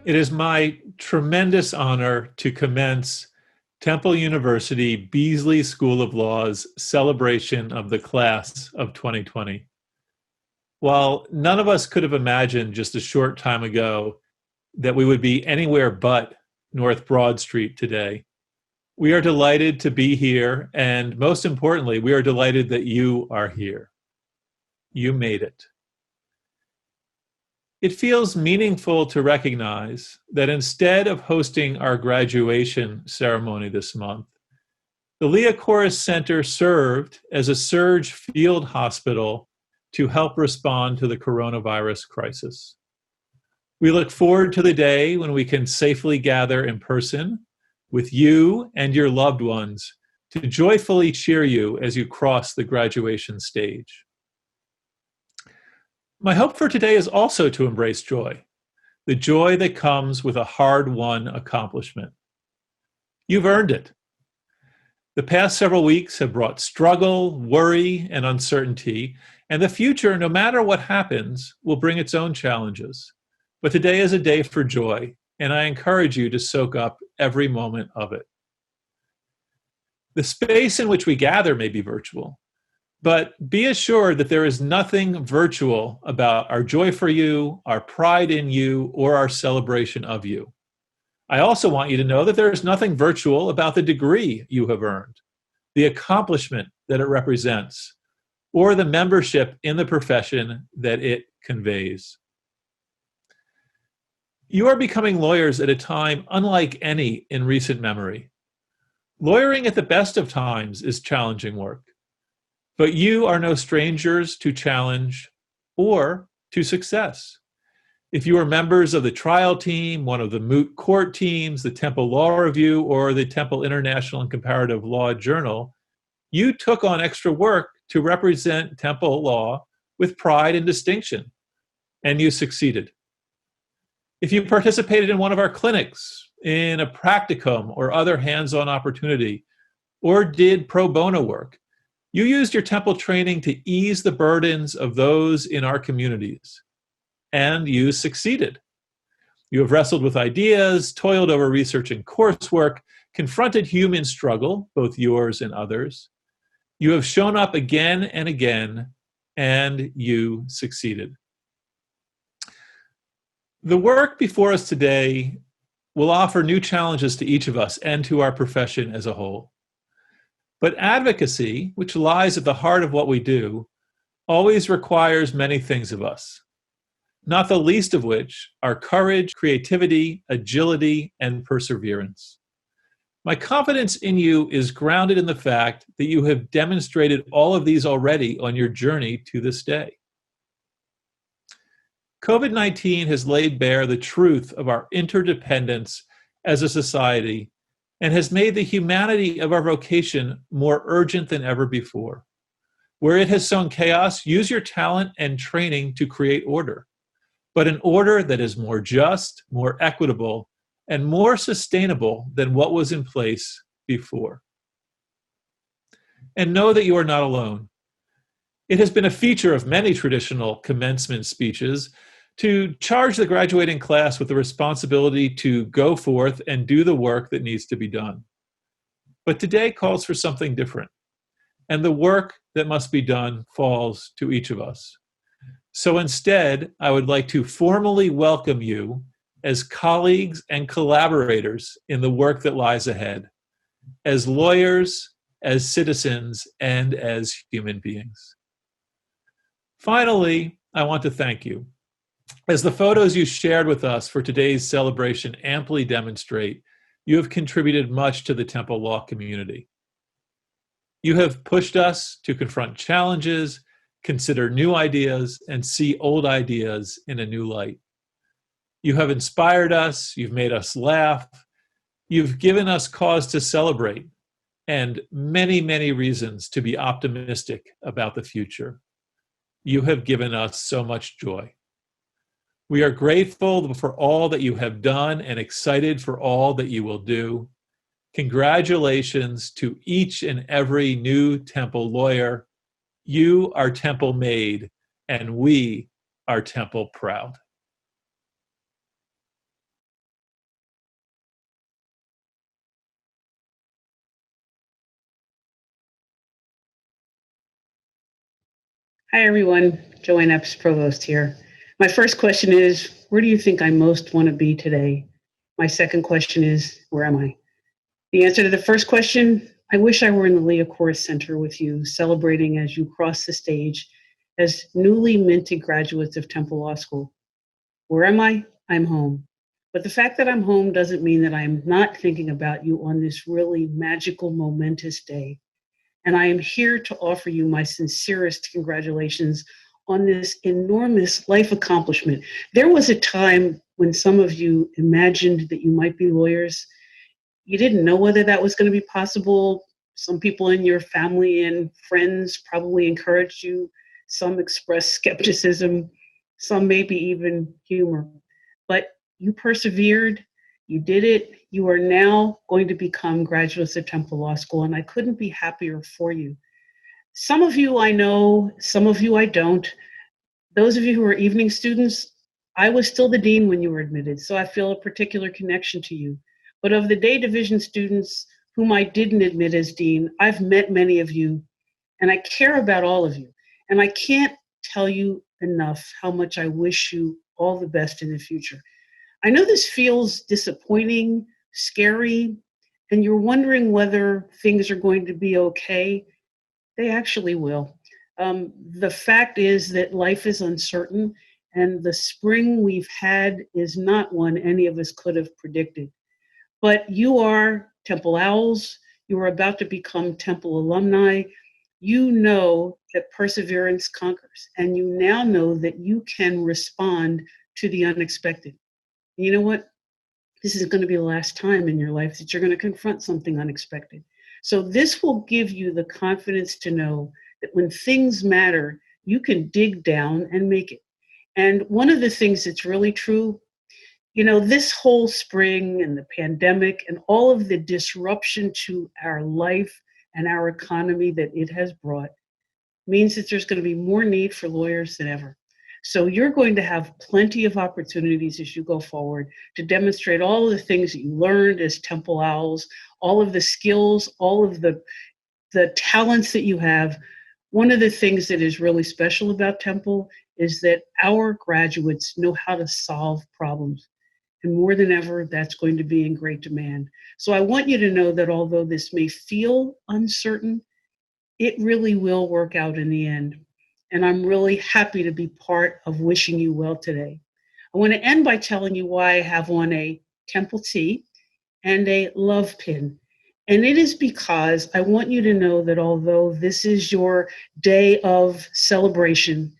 It is my tremendous honor to commence Temple University Beasley School of Law's celebration of the class of 2020. While none of us could have imagined just a short time ago that we would be anywhere but North Broad Street today, we are delighted to be here, and most importantly, we are delighted that you are here. You made it. It feels meaningful to recognize that instead of hosting our graduation ceremony this month, the Leah Corus Center served as a surge field hospital to help respond to the coronavirus crisis. We look forward to the day when we can safely gather in person with you and your loved ones to joyfully cheer you as you cross the graduation stage. My hope for today is also to embrace joy, the joy that comes with a hard-won accomplishment. You've earned it. The past several weeks have brought struggle, worry, and uncertainty, and the future, no matter what happens, will bring its own challenges. But today is a day for joy, and I encourage you to soak up every moment of it. The space in which we gather may be virtual, but be assured that there is nothing virtual about our joy for you, our pride in you, or our celebration of you. I also want you to know that there is nothing virtual about the degree you have earned, the accomplishment that it represents, or the membership in the profession that it conveys. You are becoming lawyers at a time unlike any in recent memory. Lawyering at the best of times is challenging work. But you are no strangers to challenge or to success. If you are members of the trial team, one of the moot court teams, the Temple Law Review, or the Temple International and Comparative Law Journal, you took on extra work to represent Temple law with pride and distinction, and you succeeded. If you participated in one of our clinics, in a practicum or other hands-on opportunity, or did pro bono work, you used your Temple training to ease the burdens of those in our communities, and you succeeded. You have wrestled with ideas, toiled over research and coursework, confronted human struggle, both yours and others. You have shown up again and again, and you succeeded. The work before us today will offer new challenges to each of us and to our profession as a whole. But advocacy, which lies at the heart of what we do, always requires many things of us, not the least of which are courage, creativity, agility, and perseverance. My confidence in you is grounded in the fact that you have demonstrated all of these already on your journey to this day. COVID-19 has laid bare the truth of our interdependence as a society and has made the humanity of our vocation more urgent than ever before. Where it has sown chaos, use your talent and training to create order, but an order that is more just, more equitable, and more sustainable than what was in place before. And know that you are not alone. It has been a feature of many traditional commencement speeches to charge the graduating class with the responsibility to go forth and do the work that needs to be done. But today calls for something different, and the work that must be done falls to each of us. So instead, I would like to formally welcome you as colleagues and collaborators in the work that lies ahead, as lawyers, as citizens, and as human beings. Finally, I want to thank you. As the photos you shared with us for today's celebration amply demonstrate, you have contributed much to the Temple law community. You have pushed us to confront challenges, consider new ideas, and see old ideas in a new light. You have inspired us, you've made us laugh, you've given us cause to celebrate, and many, many reasons to be optimistic about the future. You have given us so much joy. We are grateful for all that you have done and excited for all that you will do. Congratulations to each and every new Temple lawyer. You are Temple made, and we are Temple proud. Hi, everyone. JoAnne Epps, Provost here. My first question is, where do you think I most want to be today? My second question is, where am I? The answer to the first question, I wish I were in the Leah Corus Center with you, celebrating as you cross the stage as newly minted graduates of Temple Law School. Where am I? I'm home. But the fact that I'm home doesn't mean that I'm not thinking about you on this really magical, momentous day. And I am here to offer you my sincerest congratulations on this enormous life accomplishment. There was a time when some of you imagined that you might be lawyers. You didn't know whether that was going to be possible. Some people in your family and friends probably encouraged you. Some expressed skepticism, some maybe even humor. But you persevered, you did it. You are now going to become graduates of Temple Law School, and I couldn't be happier for you. Some of you I know, some of you I don't. Those of you who are evening students, I was still the dean when you were admitted, so I feel a particular connection to you. But of the day division students whom I didn't admit as dean, I've met many of you, and I care about all of you. And I can't tell you enough how much I wish you all the best in the future. I know this feels disappointing, scary, and you're wondering whether things are going to be okay. They actually will. The fact is that life is uncertain, and the spring we've had is not one any of us could have predicted. But you are Temple Owls. You are about to become Temple alumni. You know that perseverance conquers, and you now know that you can respond to the unexpected. You know what? This is going to be the last time in your life that you're going to confront something unexpected. So, this will give you the confidence to know that when things matter, you can dig down and make it. And one of the things that's really true, this whole spring and the pandemic and all of the disruption to our life and our economy that it has brought means that there's going to be more need for lawyers than ever. So you're going to have plenty of opportunities as you go forward to demonstrate all of the things that you learned as Temple Owls, all of the skills, all of the talents that you have. One of the things that is really special about Temple is that our graduates know how to solve problems. And more than ever, that's going to be in great demand. So I want you to know that although this may feel uncertain, it really will work out in the end. And I'm really happy to be part of wishing you well today. I want to end by telling you why I have on a Temple tee and a love pin. And it is because I want you to know that although this is your day of celebration,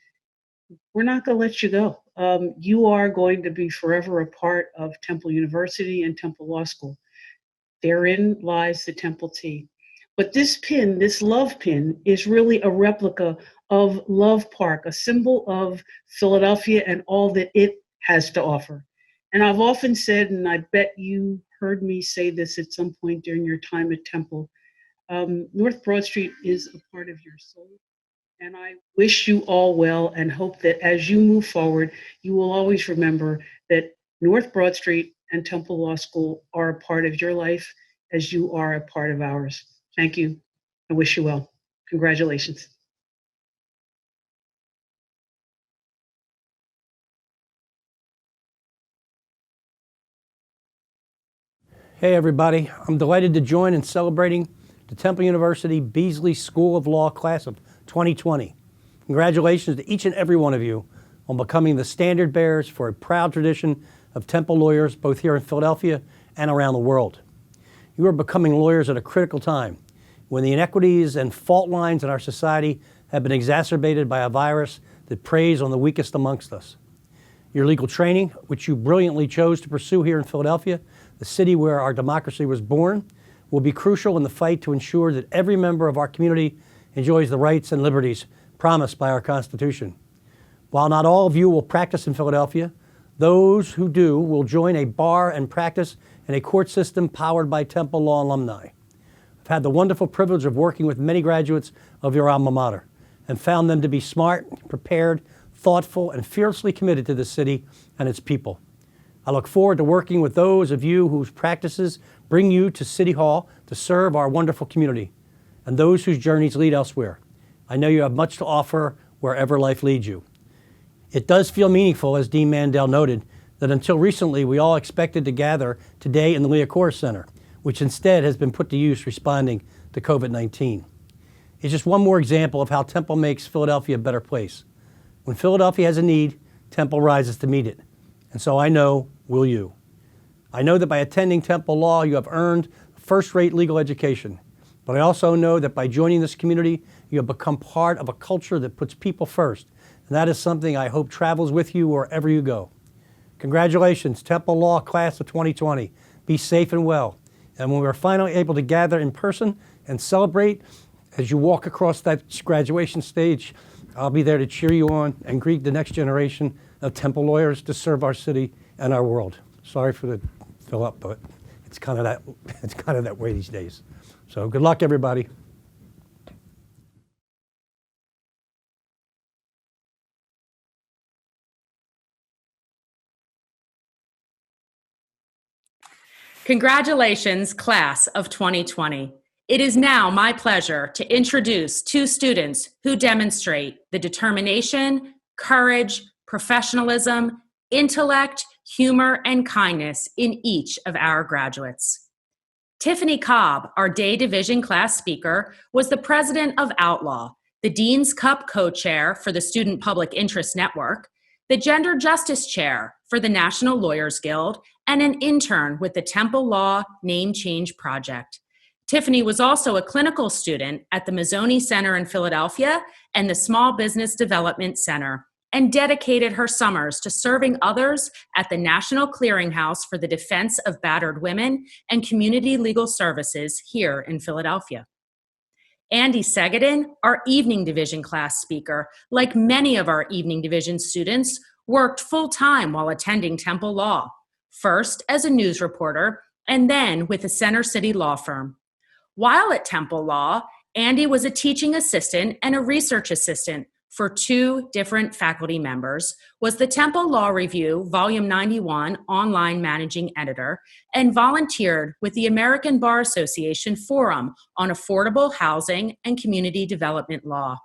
we're not going to let you go. You are going to be forever a part of Temple University and Temple Law School. Therein lies the Temple tee. But this pin, this love pin, is really a replica of Love Park, a symbol of Philadelphia and all that it has to offer. And I've often said, and I bet you heard me say this at some point during your time at Temple, North Broad Street is a part of your soul. And I wish you all well and hope that as you move forward, you will always remember that North Broad Street and Temple Law School are a part of your life as you are a part of ours. Thank you. I wish you well. Congratulations. Hey everybody, I'm delighted to join in celebrating the Temple University Beasley School of Law class of 2020. Congratulations to each and every one of you on becoming the standard bearers for a proud tradition of Temple lawyers both here in Philadelphia and around the world. You are becoming lawyers at a critical time when the inequities and fault lines in our society have been exacerbated by a virus that preys on the weakest amongst us. Your legal training, which you brilliantly chose to pursue here in Philadelphia, the city where our democracy was born, will be crucial in the fight to ensure that every member of our community enjoys the rights and liberties promised by our Constitution. While not all of you will practice in Philadelphia, those who do will join a bar and practice in a court system powered by Temple Law alumni. I've had the wonderful privilege of working with many graduates of your alma mater and found them to be smart, prepared, thoughtful, and fiercely committed to the city and its people. I look forward to working with those of you whose practices bring you to City Hall to serve our wonderful community, and those whose journeys lead elsewhere. I know you have much to offer wherever life leads you. It does feel meaningful, as Dean Mandel noted, that until recently we all expected to gather today in the Leah Center, which instead has been put to use responding to COVID-19. It's just one more example of how Temple makes Philadelphia a better place. When Philadelphia has a need, Temple rises to meet it. And so I know, will you? I know that by attending Temple Law, you have earned a first-rate legal education. But I also know that by joining this community, you have become part of a culture that puts people first. And that is something I hope travels with you wherever you go. Congratulations, Temple Law Class of 2020. Be safe and well. And when we're finally able to gather in person and celebrate, as you walk across that graduation stage, I'll be there to cheer you on and greet the next generation of Temple lawyers to serve our city and our world. Sorry for the fill up, but it's kind of that way these days. So good luck, everybody. Congratulations, class of 2020. It is now my pleasure to introduce two students who demonstrate the determination, courage, professionalism, intellect, humor, and kindness in each of our graduates. Tiffany Cobb, our Day Division class speaker, was the president of Outlaw, the Dean's Cup co-chair for the Student Public Interest Network, the Gender Justice Chair for the National Lawyers Guild, and an intern with the Temple Law Name Change Project. Tiffany was also a clinical student at the Mazzoni Center in Philadelphia and the Small Business Development Center, and dedicated her summers to serving others at the National Clearinghouse for the Defense of Battered Women and Community Legal Services here in Philadelphia. Andy Segedin, our Evening Division class speaker, like many of our Evening Division students, worked full-time while attending Temple Law, first as a news reporter and then with a Center City law firm. While at Temple Law, Andy was a teaching assistant and a research assistant for two different faculty members, was the Temple Law Review Volume 91 online managing editor, and volunteered with the American Bar Association Forum on Affordable Housing and Community Development Law.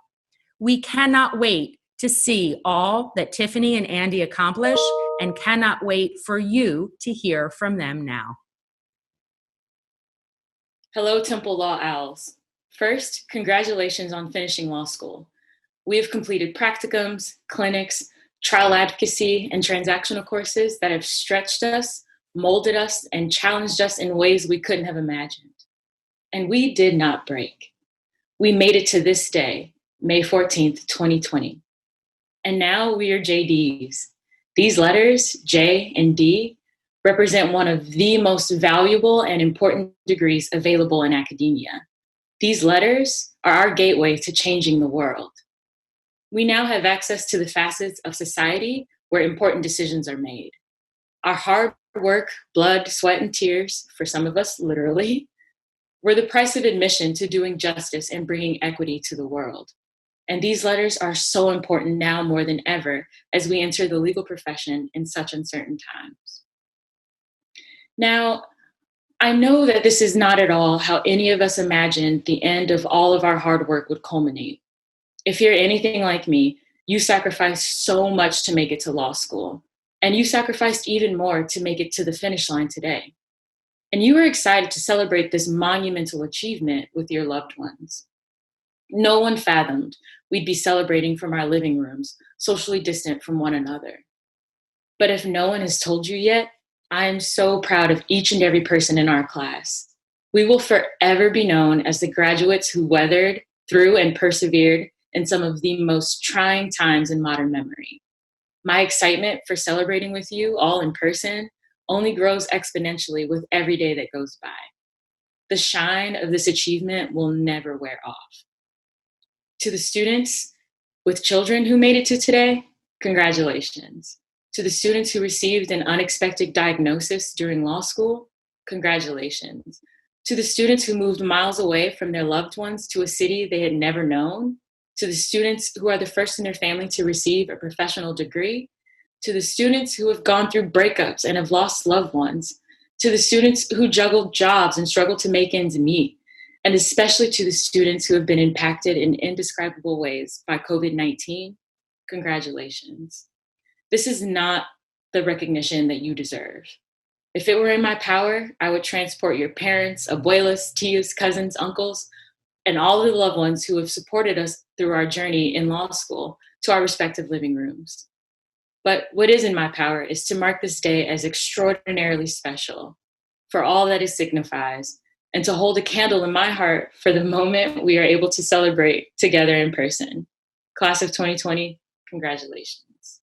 We cannot wait to see all that Tiffany and Andy accomplish, and cannot wait for you to hear from them now. Hello, Temple Law Owls. First, congratulations on finishing law school. We have completed practicums, clinics, trial advocacy, and transactional courses that have stretched us, molded us, and challenged us in ways we couldn't have imagined. And we did not break. We made it to this day, May 14th, 2020. And now we are JDs. These letters, J and D, represent one of the most valuable and important degrees available in academia. These letters are our gateway to changing the world. We now have access to the facets of society where important decisions are made. Our hard work, blood, sweat, and tears, for some of us literally, were the price of admission to doing justice and bringing equity to the world. And these letters are so important now more than ever as we enter the legal profession in such uncertain times. Now, I know that this is not at all how any of us imagined the end of all of our hard work would culminate. If you're anything like me, you sacrificed so much to make it to law school, and you sacrificed even more to make it to the finish line today. And you were excited to celebrate this monumental achievement with your loved ones. No one fathomed we'd be celebrating from our living rooms, socially distant from one another. But if no one has told you yet, I am so proud of each and every person in our class. We will forever be known as the graduates who weathered through and persevered in some of the most trying times in modern memory. My excitement for celebrating with you all in person only grows exponentially with every day that goes by. The shine of this achievement will never wear off. To the students with children who made it to today, congratulations. To the students who received an unexpected diagnosis during law school, congratulations. To the students who moved miles away from their loved ones to a city they had never known, to the students who are the first in their family to receive a professional degree, to the students who have gone through breakups and have lost loved ones, to the students who juggled jobs and struggled to make ends meet, and especially to the students who have been impacted in indescribable ways by COVID-19, congratulations. This is not the recognition that you deserve. If it were in my power, I would transport your parents, abuelas, tios, cousins, uncles, and all the loved ones who have supported us through our journey in law school to our respective living rooms. But what is in my power is to mark this day as extraordinarily special for all that it signifies, and to hold a candle in my heart for the moment we are able to celebrate together in person. Class of 2020, congratulations.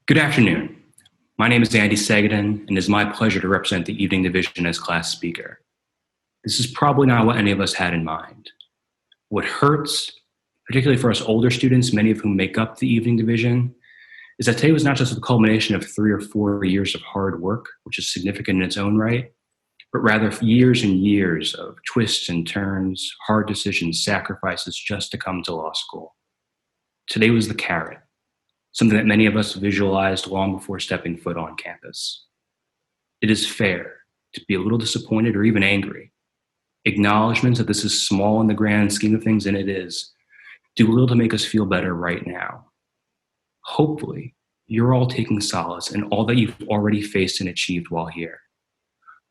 Good afternoon. My name is Andy Sagaden, and it is my pleasure to represent the evening division as class speaker. This is probably not what any of us had in mind. What hurts, particularly for us older students, many of whom make up the evening division, is that today was not just the culmination of 3 or 4 years of hard work, which is significant in its own right, but rather years and years of twists and turns, hard decisions, sacrifices just to come to law school. Today was the carrot, something that many of us visualized long before stepping foot on campus. It is fair to be a little disappointed or even angry. Acknowledgments that this is small in the grand scheme of things, and it is, do a little to make us feel better right now. Hopefully, you're all taking solace in all that you've already faced and achieved while here.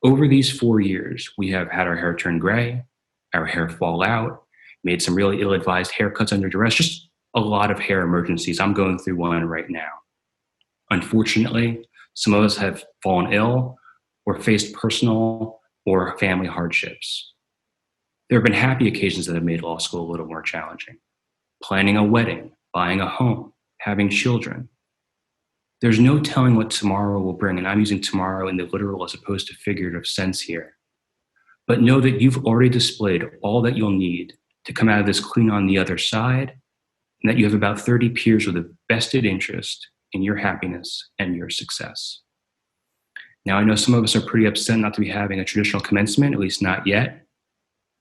Over these 4 years, we have had our hair turn gray, our hair fall out, made some really ill-advised haircuts under duress, just a lot of hair emergencies. I'm going through one right now. Unfortunately, some of us have fallen ill or faced personal or family hardships. There have been happy occasions that have made law school a little more challenging. Planning a wedding, buying a home, having children. There's no telling what tomorrow will bring, and I'm using tomorrow in the literal as opposed to figurative sense here. But know that you've already displayed all that you'll need to come out of this clean on the other side, and that you have about 30 peers with a vested interest in your happiness and your success. Now, I know some of us are pretty upset not to be having a traditional commencement, at least not yet.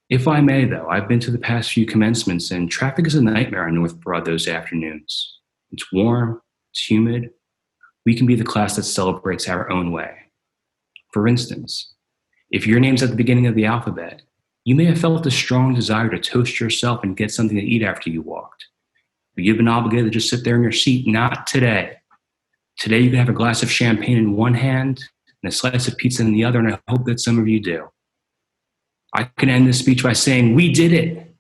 If I may, though, I've been to the past few commencements, and traffic is a nightmare on North Broad those afternoons. It's warm, it's humid. We can be the class that celebrates our own way. For instance, if your name's at the beginning of the alphabet, you may have felt a strong desire to toast yourself and get something to eat after you walked. But you've been obligated to just sit there in your seat. Not today. Today you can have a glass of champagne in one hand and a slice of pizza in the other, and I hope that some of you do. I can end this speech by saying, we did it.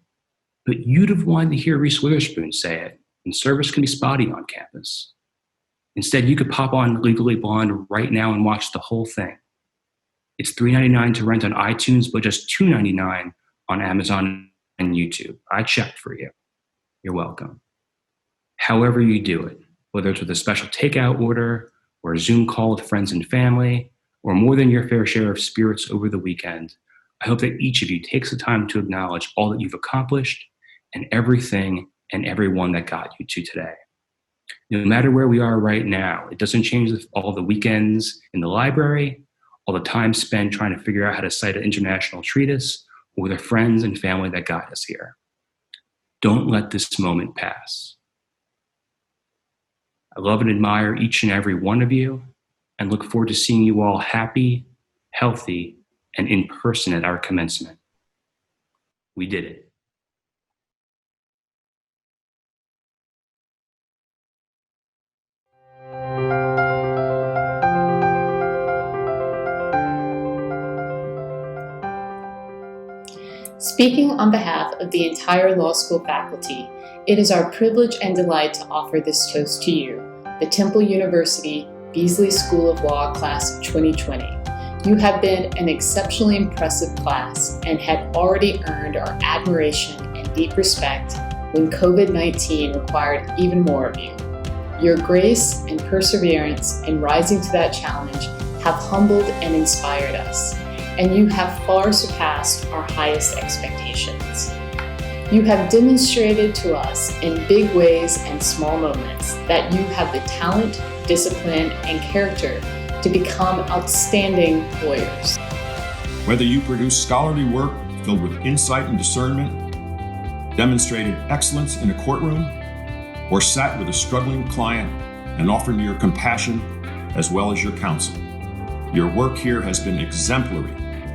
But you'd have wanted to hear Reese Witherspoon say it, and service can be spotty on campus. Instead, you could pop on Legally Blonde right now and watch the whole thing. It's $3.99 to rent on iTunes, but just $2.99 on Amazon and YouTube. I checked for you. You're welcome. However you do it, whether it's with a special takeout order or a Zoom call with friends and family, or more than your fair share of spirits over the weekend, I hope that each of you takes the time to acknowledge all that you've accomplished and everything and everyone that got you to today. No matter where we are right now, it doesn't change all the weekends in the library, all the time spent trying to figure out how to cite an international treatise, or the friends and family that got us here. Don't let this moment pass. I love and admire each and every one of you, and look forward to seeing you all happy, healthy, and in person at our commencement. We did it. Speaking on behalf of the entire law school faculty, it is our privilege and delight to offer this toast to you, the Temple University Beasley School of Law Class of 2020. You have been an exceptionally impressive class and had already earned our admiration and deep respect when COVID-19 required even more of you. Your grace and perseverance in rising to that challenge have humbled and inspired us, and you have far surpassed our highest expectations. You have demonstrated to us in big ways and small moments that you have the talent, discipline, and character to become outstanding lawyers. Whether you produce scholarly work filled with insight and discernment, demonstrated excellence in a courtroom, or sat with a struggling client and offered your compassion as well as your counsel, your work here has been exemplary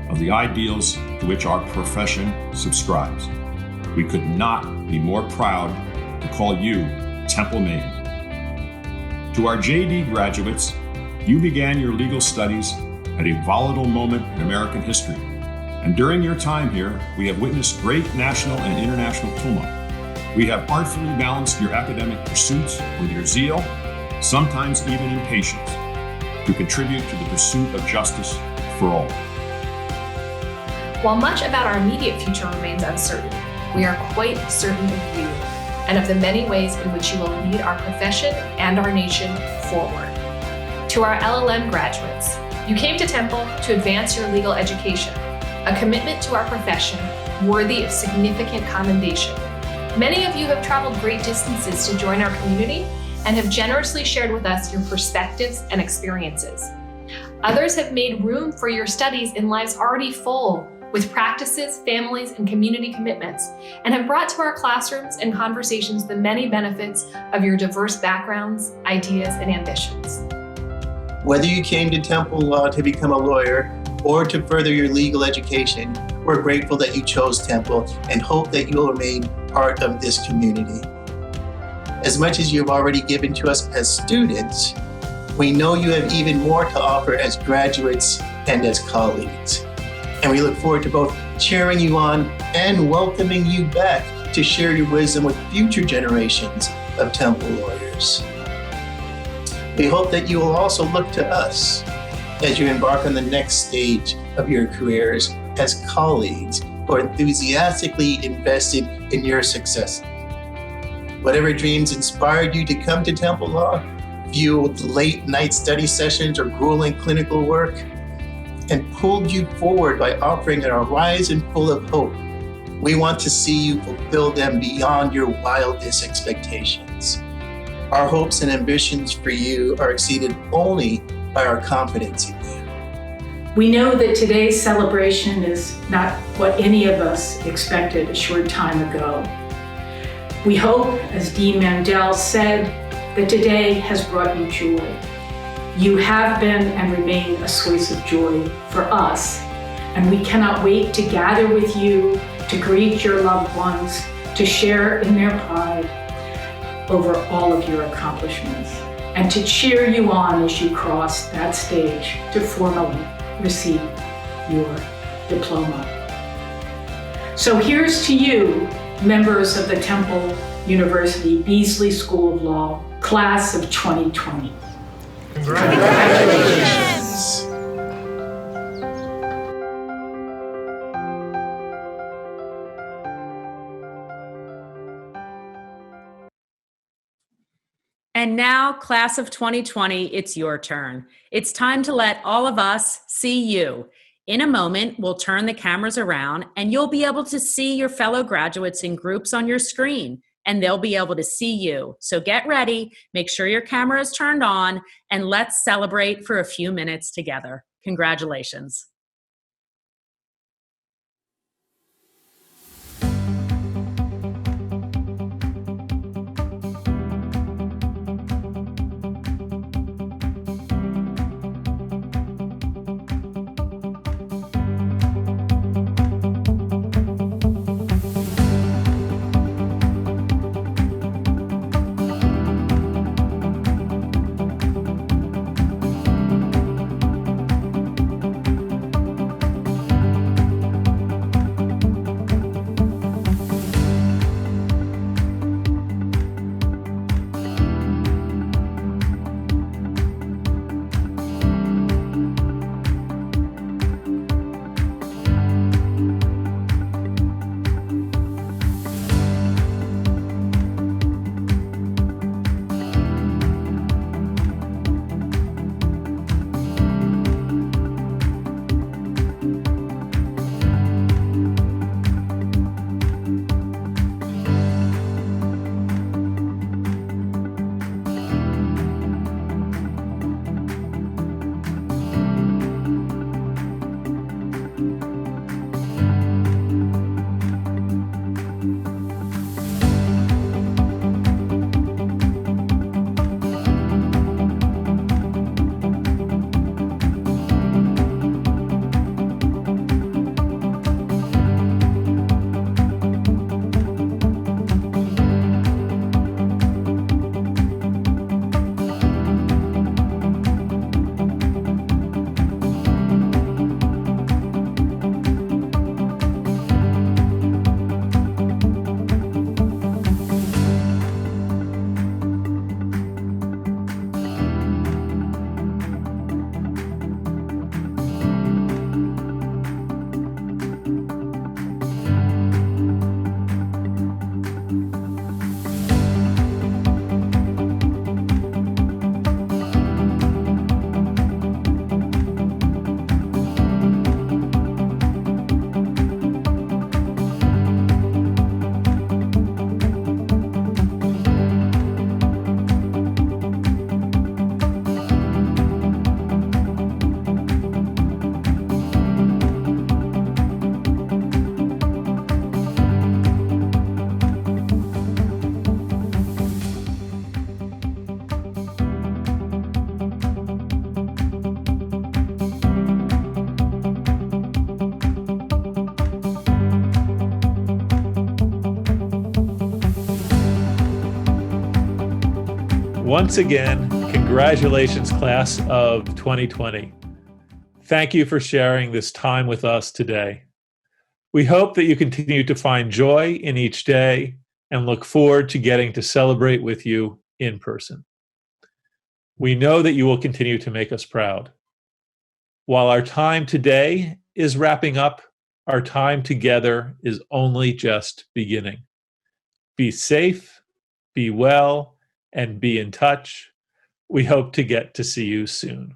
of the ideals to which our profession subscribes. We could not be more proud to call you Temple Maiden. To our JD graduates, you began your legal studies at a volatile moment in American history. And during your time here, we have witnessed great national and international tumult. We have artfully balanced your academic pursuits with your zeal, sometimes even impatience, to contribute to the pursuit of justice for all. While much about our immediate future remains uncertain, we are quite certain of you and of the many ways in which you will lead our profession and our nation forward. To our LLM graduates, you came to Temple to advance your legal education, a commitment to our profession worthy of significant commendation. Many of you have traveled great distances to join our community and have generously shared with us your perspectives and experiences. Others have made room for your studies in lives already full with practices, families, and community commitments, and have brought to our classrooms and conversations the many benefits of your diverse backgrounds, ideas, and ambitions. Whether you came to Temple Law to become a lawyer or to further your legal education, we're grateful that you chose Temple and hope that you will remain part of this community. As much as you've already given to us as students, we know you have even more to offer as graduates and as colleagues. And we look forward to both cheering you on and welcoming you back to share your wisdom with future generations of Temple lawyers. We hope that you will also look to us as you embark on the next stage of your careers as colleagues who are enthusiastically invested in your success. Whatever dreams inspired you to come to Temple Law, fueled late night study sessions or grueling clinical work, and pulled you forward by offering a horizon full of hope, we want to see you fulfill them beyond your wildest expectations. Our hopes and ambitions for you are exceeded only by our confidence in you. We know that today's celebration is not what any of us expected a short time ago. We hope, as Dean Mandel said, that today has brought you joy. You have been and remain a source of joy for us, and we cannot wait to gather with you, to greet your loved ones, to share in their pride over all of your accomplishments, and to cheer you on as you cross that stage to formally receive your diploma. So here's to you, members of the Temple University Beasley School of Law, class of 2020. Congratulations. And now, class of 2020, it's your turn. It's time to let all of us see you. In a moment, we'll turn the cameras around and you'll be able to see your fellow graduates in groups on your screen, and they'll be able to see you. So get ready, make sure your camera is turned on, and let's celebrate for a few minutes together. Congratulations. Once again, congratulations, class of 2020. Thank you for sharing this time with us today. We hope that you continue to find joy in each day and look forward to getting to celebrate with you in person. We know that you will continue to make us proud. While our time today is wrapping up, our time together is only just beginning. Be safe, be well, and be in touch. We hope to get to see you soon.